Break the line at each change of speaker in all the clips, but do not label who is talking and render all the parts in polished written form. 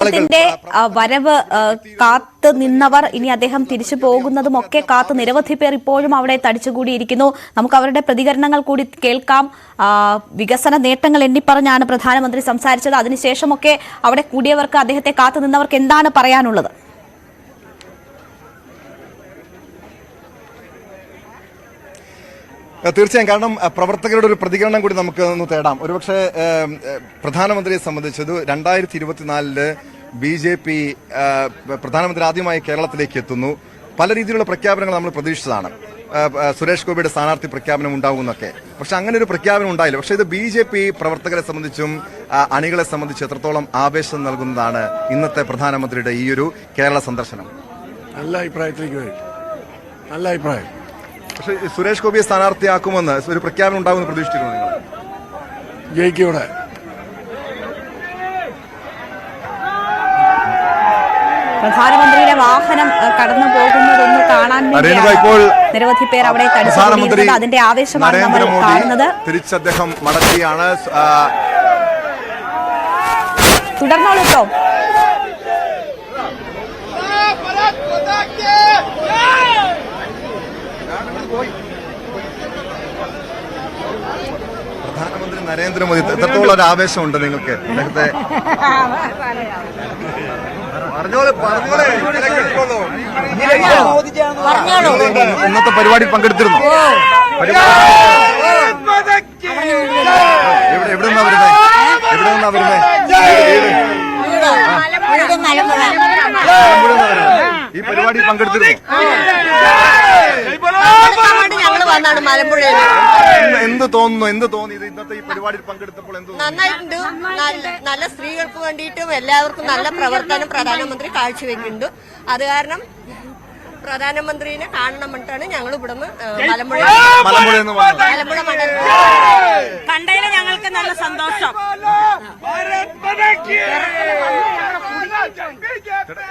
ത്തിന്റെ വരവ് കാത്തു നിന്നവർ ഇനി അദ്ദേഹം തിരിച്ചു പോകുന്നതും ഒക്കെ കാത്ത് നിരവധി പേർ ഇപ്പോഴും അവിടെ തടിച്ചുകൂടിയിരിക്കുന്നു. നമുക്ക് അവരുടെ പ്രതികരണങ്ങൾ കൂടി കേൾക്കാം. വികസന നേട്ടങ്ങൾ എണ്ണിപ്പറഞ്ഞാണ് പ്രധാനമന്ത്രി സംസാരിച്ചത്. അതിനുശേഷമൊക്കെ അവിടെ കൂടിയവർക്ക്, അദ്ദേഹത്തെ കാത്തു നിന്നവർക്ക് എന്താണ് പറയാനുള്ളത്?
തീർച്ചയായും, കാരണം പ്രവർത്തകരുടെ ഒരു പ്രതികരണം കൂടി നമുക്ക് ഒന്ന് തേടാം. ഒരുപക്ഷെ പ്രധാനമന്ത്രിയെ സംബന്ധിച്ചത് 2024 BJP പ്രധാനമന്ത്രി ആദ്യമായി കേരളത്തിലേക്ക് എത്തുന്നു. പല രീതിയിലുള്ള പ്രഖ്യാപനങ്ങൾ നമ്മൾ പ്രതീക്ഷിച്ചതാണ്. സുരേഷ് ഗോപിയുടെ സ്ഥാനാർത്ഥി പ്രഖ്യാപനം ഉണ്ടാവുമെന്നൊക്കെ. പക്ഷെ അങ്ങനെ ഒരു പ്രഖ്യാപനം ഉണ്ടായില്ല. പക്ഷെ ഇത് BJP പ്രവർത്തകരെ സംബന്ധിച്ചും അണികളെ സംബന്ധിച്ച് എത്രത്തോളം ആവേശം നൽകുന്നതാണ് ഇന്നത്തെ പ്രധാനമന്ത്രിയുടെ ഈ ഒരു കേരള സന്ദർശനം?
നല്ല അഭിപ്രായത്തിലേക്ക് നല്ല അഭിപ്രായം.
പക്ഷെ സുരേഷ് ഗോപിയെ സ്ഥാനാർത്ഥിയാക്കുമെന്ന് ഒരു പ്രഖ്യാപനം ഉണ്ടാകുമെന്ന് പ്രതീക്ഷിച്ചിരുന്നു നിങ്ങൾ?
ജയിക്കൂടെ?
പ്രധാനമന്ത്രിയുടെ വാഹനം കടന്നു പോകുന്നതൊന്ന് കാണാൻ വേണ്ടി നിരവധി പേർ അവിടെ തടിച്ചുകൂടിയിരുന്നത്. അതിന്റെ ആവേശമാണ് നമ്മൾ കാണുന്നത്.
തിരിച്ച് അദ്ദേഹം മടക്കുകയാണ്.
തുടർന്നോളൂ കേട്ടോ.
പ്രധാനമന്ത്രി നരേന്ദ്രമോദി എത്രത്തോളം ഒരു ആവേശമുണ്ട് നിങ്ങൾക്ക് അദ്ദേഹത്തെ? ഇന്നത്തെ പരിപാടി പങ്കെടുത്തിരുന്നു. എവിടെ നിന്നാ വരുന്നത്? ഈ പരിപാടി പങ്കെടുത്തിരുന്നു. എന്ത് തോന്നി ഇന്നത്തെ ഈ പരിപാടിയിൽ പങ്കെടുത്തപ്പോൾ?
നന്നായിട്ടുണ്ട്. നല്ല സ്ത്രീകൾക്ക് വേണ്ടിയിട്ടും എല്ലാവർക്കും നല്ല പ്രവർത്തനം പ്രധാനമന്ത്രി കാഴ്ചവെക്കുന്നുണ്ട്. അത് കാരണം പ്രധാനമന്ത്രിനെ കാണണമെന്നിട്ടാണ് ഞങ്ങൾ ഇവിടുന്ന് മലമ്പുഴ കണ്ടതിന് ഞങ്ങൾക്ക് നല്ല സന്തോഷം.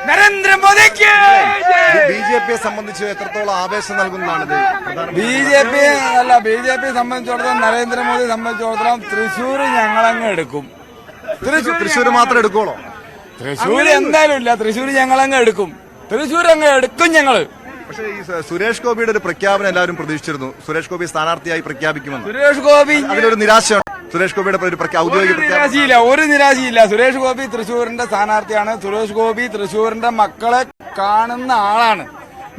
നരേന്ദ്രമോദിക്ക്
BJPയെ സംബന്ധിച്ച് എത്രത്തോളം ആവേശം നൽകുന്നതാണിത്?
BJP സംബന്ധിച്ചിടത്തോളം, നരേന്ദ്രമോദി സംബന്ധിച്ചിടത്തോളം തൃശ്ശൂർ ഞങ്ങളങ്ങ് എടുക്കും.
തൃശ്ശൂർ മാത്രം എടുക്കുള്ളൂ?
തൃശ്ശൂർ എന്തായാലും ഇല്ല. തൃശ്ശൂർ ഞങ്ങളങ്ങ് എടുക്കും. തൃശ്ശൂർ അങ്ങ് എടുക്കും ഞങ്ങള്.
പക്ഷേ ഈ സുരേഷ് ഗോപിയുടെ ഒരു പ്രഖ്യാപനം എല്ലാവരും പ്രതീക്ഷിച്ചിരുന്നു. സുരേഷ് ഗോപി സ്ഥാനാർത്ഥിയായി പ്രഖ്യാപിക്കുമെന്ന്.
സുരേഷ് ഗോപി
അതിലൊരു നിരാശയാണ്. സുരേഷ് ഗോപിയുടെ ഔദ്യോഗിക
നിരാശയില്ല, ഒരു നിരാശയില്ല. സുരേഷ് ഗോപി തൃശ്ശൂരിന്റെ സ്ഥാനാർത്ഥിയാണ്. സുരേഷ് ഗോപി തൃശ്ശൂരിന്റെ മക്കളെ കാണുന്ന ആളാണ്.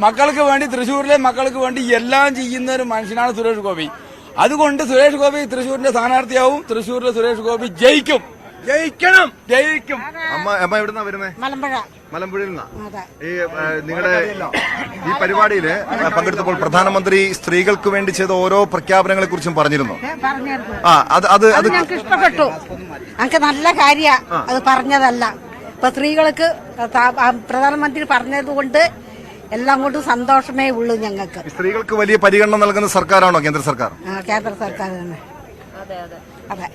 മക്കൾക്ക് വേണ്ടി, തൃശ്ശൂരിലെ മക്കൾക്ക് വേണ്ടി എല്ലാം ചെയ്യുന്ന ഒരു മനുഷ്യനാണ് സുരേഷ് ഗോപി. അതുകൊണ്ട് സുരേഷ് ഗോപി തൃശ്ശൂരിന്റെ സ്ഥാനാർത്ഥിയാവും. തൃശ്ശൂരിലെ സുരേഷ് ഗോപി ജയിക്കും.
അമ്മ എവിടുന്നാ വരുന്നത്? മലമ്പുഴയിൽ നിന്നാ. ഈ നിങ്ങളുടെ ഈ പരിപാടിയിൽ പങ്കെടുത്തപ്പോൾ പ്രധാനമന്ത്രി സ്ത്രീകൾക്ക് വേണ്ടി ചെയ്ത ഓരോ പ്രഖ്യാപനങ്ങളെ കുറിച്ചും പറഞ്ഞിരുന്നു.
അത് ഞങ്ങൾക്ക് ഇഷ്ടപ്പെട്ടു. ഞങ്ങൾക്ക് നല്ല കാര്യ അത് പറഞ്ഞതല്ല. ഇപ്പൊ സ്ത്രീകൾക്ക് പ്രധാനമന്ത്രി പറഞ്ഞത് കൊണ്ട് എല്ലാം കൊണ്ടും സന്തോഷമേ ഉള്ളൂ ഞങ്ങൾക്ക്.
സ്ത്രീകൾക്ക് വലിയ പരിഗണന നൽകുന്ന സർക്കാരാണോ കേന്ദ്ര സർക്കാർ?
കേന്ദ്ര സർക്കാർ തന്നെ. അതെ.